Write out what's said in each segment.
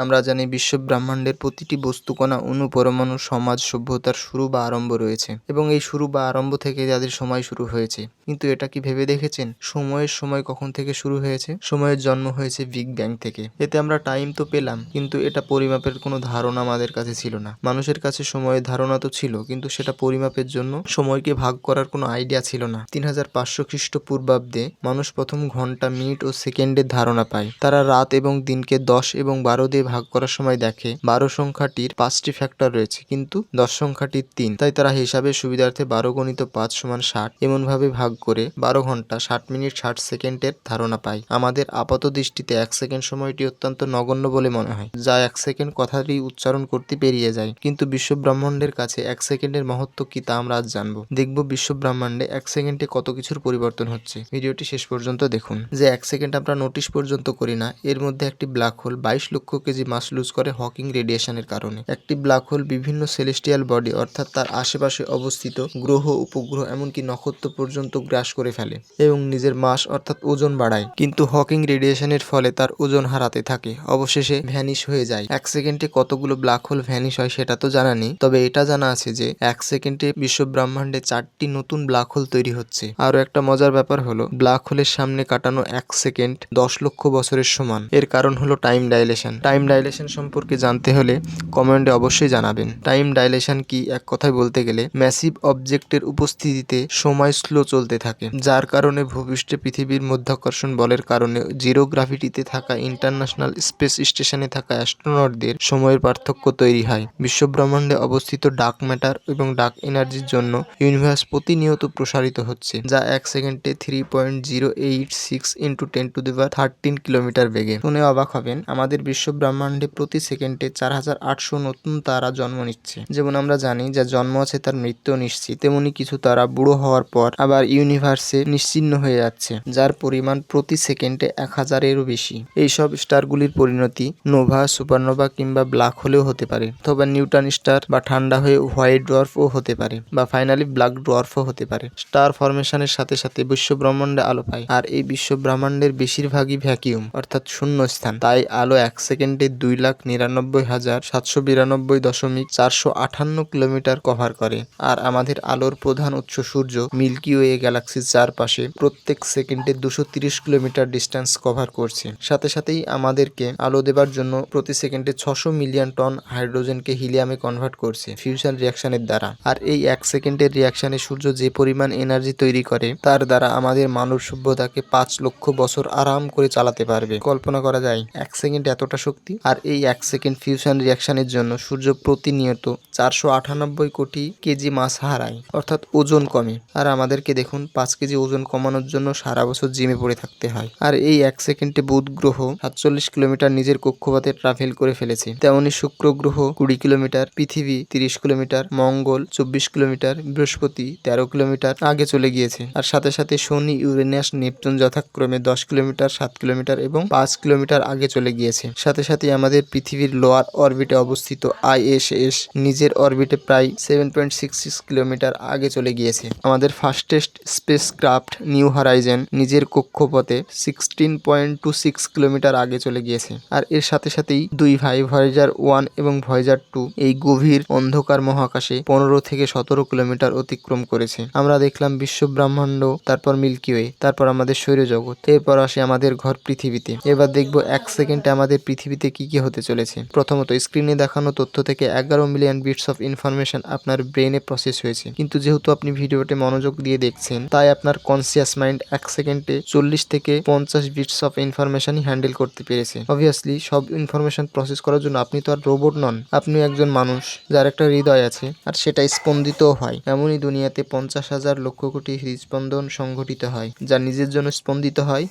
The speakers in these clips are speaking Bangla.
আমরা জানি বিশ্ব ব্রহ্মাণ্ডের প্রতিটি বস্তুকণা, অণু, পরমাণু, সমাজ, সভ্যতার শুরু বা আরম্ভ রয়েছে এবং এই শুরু বা আরম্ভ থেকে যাদের সময় শুরু হয়েছে। কিন্তু এটা কি ভেবে দেখেছেন সময়ের সময় কখন থেকে শুরু হয়েছে? সময়ের জন্ম হয়েছে বিগ ব্যাং থেকে। এতে আমরা টাইম তো পেলাম, কিন্তু এটা পরিমাপের কোনো ধারণা আমাদের কাছে ছিল না। মানুষের কাছে সময়ের ধারণা তো ছিল, কিন্তু সেটা পরিমাপের জন্য সময়কে ভাগ করার কোনো আইডিয়া ছিল না। 3500 খ্রিস্টপূর্বাব্দে মানুষ প্রথম ঘন্টা, মিনিট ও সেকেন্ডের ধারণা পায়। তারা রাত এবং দিনকে 10 এবং 12 দিয়ে ভাগ করার সময় দেখে 12 সংখ্যাটির 5টি ফ্যাক্টর রয়েছে, কিন্তু 10 সংখ্যাটির 3। তাই তারা হিসাবের সুবিধার্থে 12 গুণিত 5 সমান 60 এমনভাবে ভাগ করে 12 ঘন্টা 60 মিনিট 60 সেকেন্ডের ধারণা পায়। আমাদের আপাত দৃষ্টিতে 1 সেকেন্ড সময়টি অত্যন্ত নগণ্য বলে মনে হয়, যা 1 সেকেন্ড কথাটি উচ্চারণ করতে পেরিয়ে যায়। কিন্তু বিশ্ব ব্রহ্মাণ্ডের কাছে 1 সেকেন্ডের মহত্ব কি তা আমরা আজ জানবো। দেখব বিশ্ব ব্রহ্মাণ্ডে 1 সেকেন্ডে কত কিছুর পরিবর্তন হচ্ছে। ভিডিওটি শেষ পর্যন্ত দেখুন। যে 1 সেকেন্ড আমরা নোটিশ পর্যন্ত করি না, এর মধ্যে একটি ব্ল্যাক হোল 22 লক্ষ কেজি মাস লুজ করে হকিং রেডিয়েশনের কারণে। একটি ব্ল্যাক হোল বিভিন্ন সেলেস্টিয়াল বডি অর্থাৎ তার আশেপাশে অবস্থিত গ্রহ, উপগ্রহ, এমনকি নক্ষত্র পর্যন্ত গ্রাস করে ফেলে এবং নিজের মাস অর্থাৎ ওজন বাড়ায়। কিন্তু হকিং রেডিয়েশনের ফলে তার ওজন হারাতে থাকে, অবশেষে ভ্যানিশ হয়ে যায়। 1 সেকেন্ডে কতগুলো ব্ল্যাক হোল ভ্যানিশ হয় সেটা তো জানা নেই, তবে এটা জানা আছে যে 1 সেকেন্ডে বিশ্ব ব্রহ্মাণ্ডে 4টি নতুন ব্ল্যাক হোল তৈরি হচ্ছে। আরও একটা মজার ব্যাপার হলো ব্ল্যাক হোলের সামনে কাটানো 1 সেকেন্ড 10 লক্ষ বছরের সমান। এর কারণ হলো টাইম ডাইলেশন। টাইম ডাইলেশন সম্পর্কে জানতে হলে কমেন্টে অবশ্যই জানাবেন। টাইম ডাইলেশন কি? এক কথায় বলতে গেলে ম্যাসিভ অবজেক্টের উপস্থিতিতে সময় স্লো চলতে থাকে, যার কারণে ভূপৃষ্ঠে পৃথিবীর মধ্যাকর্ষণ বলের কারণে জিরো গ্রাভিটিতে থাকা ইন্টারন্যাশনাল স্পেস স্টেশনে থাকা অ্যাস্ট্রোনটদের সময়ের পার্থক্য তৈরি হয়। বিশ্ব ব্রহ্মাণ্ডে অবস্থিত ডার্ক ম্যাটার এবং ডার্ক এনার্জির জন্য ইউনিভার্স প্রতিনিয়ত প্রসারিত হচ্ছে, যা 1 সেকেন্ডে 3.086 × 10⁻13 কিলোমিটার বেগে। শুনে অবাক হবেন, আমাদের বিশ্ব ব্রহ্মাণ্ডে প্রতি সেকেন্ডে 4800 নতুন তারা জন্ম নিচ্ছে। যেমন আমরা জানি যা জন্ম আছে তার মৃত্যু নিশ্চিত, তেমনি কিছু তারা বুড়ো হওয়ার পর আবার ইউনিভার্সে নিশ্চিহ্ন হয়ে যাচ্ছে, যার পরিমাণ প্রতি সেকেন্ডে 1000-এরও বেশি। এইসব স্টারগুলির পরিণতি নোভা, সুপারনোভা কিংবা ব্ল্যাক হোলেও হতে পারে, অথবা নিউট্রন স্টার বা ঠান্ডা হয়ে হোয়াইট ডোয়ার্ফও হতে পারে, বা ফাইনালি ব্ল্যাক ডোয়ার্ফও হতে পারে। স্টার ফরমেশনের সাথে সাথে বিশ্ব ব্রহ্মাণ্ডে আলো পায়, আর এই বিশ্ব ব্রহ্মাণ্ডের বেশিরভাগই ভ্যাকিউম অর্থাৎ শূন্য স্থান। তাই আলো 1 সেকেন্ডে 2,99,792.458 কিলোমিটার কভার করে। আর আমাদের আলোর প্রধান উৎস সূর্য মিল্কি ওয়ে গ্যালাক্সির চারপাশে প্রত্যেক সেকেন্ডে 230 কিলোমিটার ডিস্টেন্স কভার করছে। সাথে সাথেই আমাদেরকে আলো দেবার জন্য প্রতি সেকেন্ডে 600 মিলিয়ন টন হাইড্রোজেনকে হিলিয়ামে কনভার্ট করছে ফিউশন রিয়াকশনের দ্বারা। আর এই 1 সেকেন্ডের রিয়াকশনে সূর্য যে পরিমাণ এনার্জি তৈরি করে তার দ্বারা আমাদের মানব সভ্যতাকে 5 লক্ষ বছর আরাম করে চালাতে পারবে। কল্পনা করা যায় 1 সেকেন্ডে এতটা শক্তি? আর এই 1 সেকেন্ড ফিউশন রিয়াকশনের জন্য সূর্য প্রতিনিয়ত 498 কোটি কেজি মাস হারায়, অর্থাৎ ওজন কমে। আর আমাদেরকে দেখুন 5 কেজি ওজন কমানোর জন্য সারা বছর জিমে পড়ে থাকতে হয়। আর এই 1 সেকেন্ডে বুধ গ্রহ 47 কিলোমিটার নিজের কক্ষপথে ট্রাভেল করে ফেলেছে। তেমনি শুক্র গ্রহ 20 কিলোমিটার, পৃথিবী 30 কিলোমিটার, মঙ্গল 24 কিলোমিটার, বৃহস্পতি 13 কিলোমিটার আগে চলে গিয়েছে। আর সাথে সাথে শনি, ইউরেনাস, নেপচুন যথাক্রমে 10 কিলোমিটার, 7 কিলোমিটার এবং 5 কিলোমিটার আগে চলে গিয়েছে। সাথে সাথে আমাদের পৃথিবীর লোয়ার অরবিটে অবস্থিত ISS নিজের অরবিটে প্রায় 7.66 কিলোমিটার আগে চলে গিয়েছে। আমাদের ফাস্টেস্ট স্পেসক্রাফট নিউ হরাইজন নিজের কক্ষপথে 16.26 কিলোমিটার আগে চলে গিয়েছে। আর এর সাথে সাথেই দুই ভাই ভয়েজার 1 এবং ভয়েজার 2 এই গভীর অন্ধকার মহাকাশে 15 থেকে 17 কিলোমিটার অতিক্রম করেছে। আমরা দেখলাম বিশ্ব ব্রহ্মাণ্ড, তারপর মিল্কি ওয়ে, তারপর আমাদের সৌরজগৎ, এরপর আসে আমাদের ঘর পৃথিবীতে। এবার দেখব 1 সেকেন্ডে আমাদের পৃথিবীতে কি কি হতে চলেছে। প্রথমত, স্ক্রিনে দেখানো তথ্য থেকে 11 মিলিয়ন বিটস অফ ইনফরমেশন আপনার ব্রেনে প্রসেস হয়েছে, কিন্তু যেহেতু আপনি ভিডিওটি মনোযোগ দিয়ে দেখছেন তাই আপনার কনসিয়াস মাইন্ড 1 সেকেন্ডে 40 থেকে 50 বিটস অফ ইনফরমেশনই হ্যান্ডেল করতে পেরেছে। অবভিয়াসলি সব ইনফরমেশন প্রসেস করার জন্য আপনি তো আর রোবট নন, আপনি একজন মানুষ যার একটা হৃদয় আছে, আর সেটা স্পন্দিতও হয়। এমনই দুনিয়াতে 50,000 লক্ষ কোটি হৃদস্পন্দন সংঘটিত হয়, যা নিজের জন্য স্পন্দিত হয়,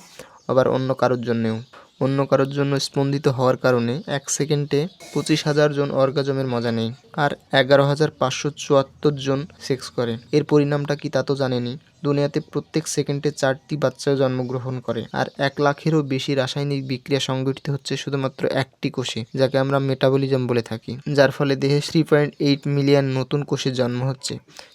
আবার অন্য কারোর জন্যেও। অন্য কারোর জন্য স্পন্দিত হওয়ার কারণে 1 সেকেন্ডে 25,000 জন অর্গাজমের মজা নেয়, আর 11,574 জন সেক্স করে। এর পরিণামটা কি তা তো জানেনই। দুনিয়াতে প্রত্যেক সেকেন্ডে 4টি বাচ্চা জন্মগ্রহণ করে, আর 1 লাখেরও বেশি রাসায়নিক বিক্রিয়া সংঘটিত হচ্ছে শুধুমাত্র একটি কোষে, যাকে আমরা মেটাবলিজম বলে থাকি, যার ফলে দেহে 3.8 মিলিয়ন নতুন কোষের জন্ম হচ্ছে,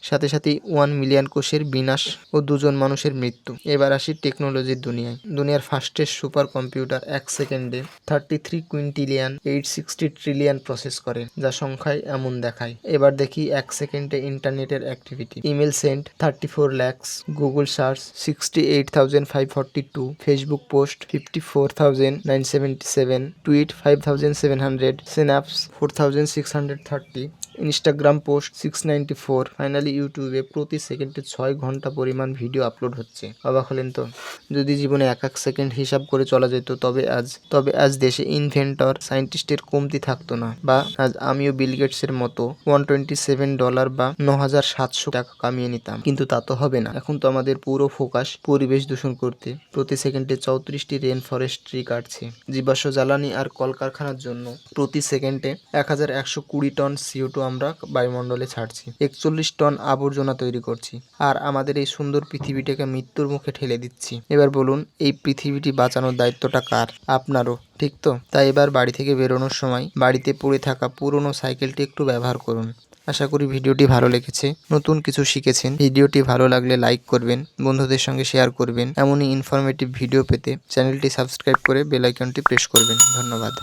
সাথে সাথেই 1 মিলিয়ন কোষের বিনাশ ও 2 জন মানুষের মৃত্যু। এবার আসি টেকনোলজির দুনিয়ায়। দুনিয়ার ফাস্টেস্ট সুপার কম্পিউটার 1 সেকেন্ডে 33 কুইন্টিলিয়ন 860 ট্রিলিয়ন প্রসেস করে, যা সংখ্যায় এমন দেখায়। এবার দেখি 1 সেকেন্ডে ইন্টারনেটের activity. Email send 34 lakhs, Google search 68,542, Facebook post 54,977, tweet 5,700, synapse 4,630, Instagram post 694। Finally ইউটিউবে প্রতি সেকেন্ডে 6 ঘন্টা পরিমাণ ভিডিও আপলোড হচ্ছে। অবাক হলেন তো? যদি জীবনে এক সেকেন্ড হিসাব করে চলা যেত তবে আজ দেশে ইনভেন্টর সায়েন্টিস্টের কমতি থাকতো না, বা আজ আমিও বিল গেটসের মতো $127 বা 9,700 টাকা কামিয়ে নিতাম। কিন্তু তা তো হবে না। এখন তো আমাদের পুরো ফোকাস পরিবেশ দূষণ করতে। প্রতি সেকেন্ডে 34টি রেন ফরেস্ট ট্রি কাটছে জীবাশ্ম জ্বালানি আর কলকারখানার জন্য। প্রতি সেকেন্ডে 1120 টন CO2 আমরা বায়ুমণ্ডলে ছাড়ছি, 41 টন আবর্জনা তৈরি করছি, আর আমাদের এই সুন্দর পৃথিবীটাকে মৃত্যুর মুখে ঠেলে দিচ্ছি। এবার বলুন, এই পৃথিবীটি বাঁচানোর দায়িত্বটা কার? আপনারও, ঠিক তো? তাই এবার বাড়ি থেকে বেরোনোর সময় বাড়িতে পড়ে থাকা পুরনো সাইকেলটি একটু ব্যবহার করুন। আশা করি ভিডিওটি ভালো লেগেছে, নতুন কিছু শিখেছেন। ভিডিওটি ভালো লাগলে লাইক করবেন, বন্ধুদের সঙ্গে শেয়ার করবেন। এমনই ইনফরমেটিভ ভিডিও পেতে চ্যানেলটি সাবস্ক্রাইব করে বেল আইকনটি প্রেস করবেন। ধন্যবাদ।